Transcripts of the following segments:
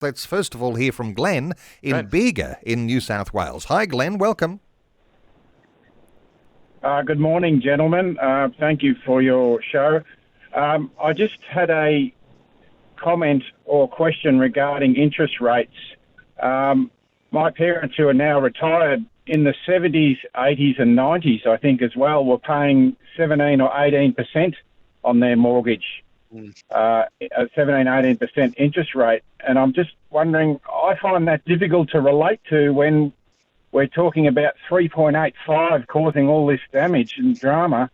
Let's first of all hear from Glen in Great. Bega in New South Wales. Hi, Glen. Welcome. Good morning, gentlemen. Thank you for your show. I just had a comment or question regarding interest rates. My parents, who are now retired, in the 70s, 80s and 90s, I think as well, were paying 17 or 18% on their mortgage, a 17, 18% interest rate. And I'm just wondering, I find that difficult to relate to when we're talking about 3.85 causing all this damage and drama,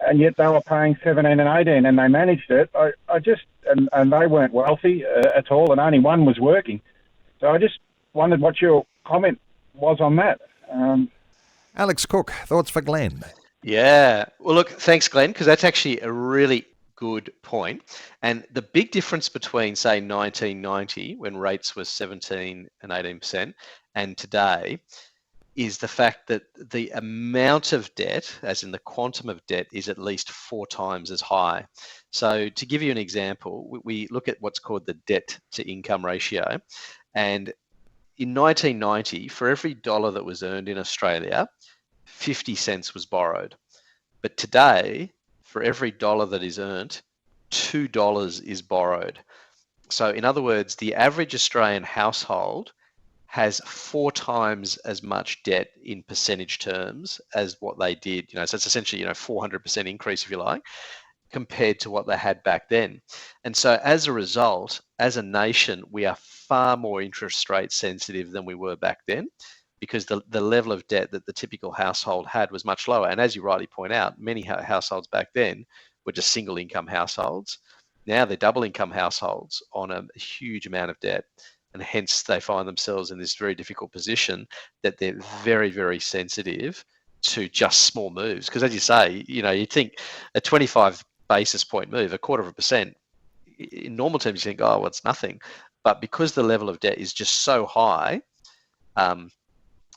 and yet they were paying 17 and 18 and they managed it. And they weren't wealthy at all, and only one was working. So I just wondered what your comment was on that. Alex Cook, thoughts for Glen? Yeah. Well, look, thanks, Glenn, because that's actually a really good point. And the big difference between, say, 1990, when rates were 17 and 18%, and today is the fact that the amount of debt, as in the quantum of debt, is at least 4 times as high. So to give you an example, we look at what's called the debt to income ratio. And in 1990, for every dollar that was earned in Australia, 50 cents was borrowed. But today, for every dollar that is earned, $2 is borrowed. So in other words, the average Australian household has 4 times as much debt in percentage terms as what they did. So it's essentially, 400% increase, if you like, compared to what they had back then. And so as a result, as a nation, we are far more interest rate sensitive than we were back then, because the level of debt that the typical household had was much lower. And as you rightly point out, many households back then were just single income households. Now they're double income households on a huge amount of debt. And hence they find themselves in this very difficult position that they're very, very sensitive to just small moves. Because as you say, you think a 25 basis point move, 0.25%, in normal terms, you think, oh, well, it's nothing. But because the level of debt is just so high,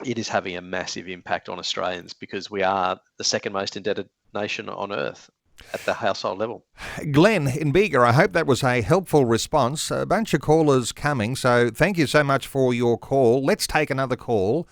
it is having a massive impact on Australians, because we are the second most indebted nation on earth at the household level. Glen in Bega, I hope that was a helpful response. A bunch of callers coming, so thank you so much for your call. Let's take another call.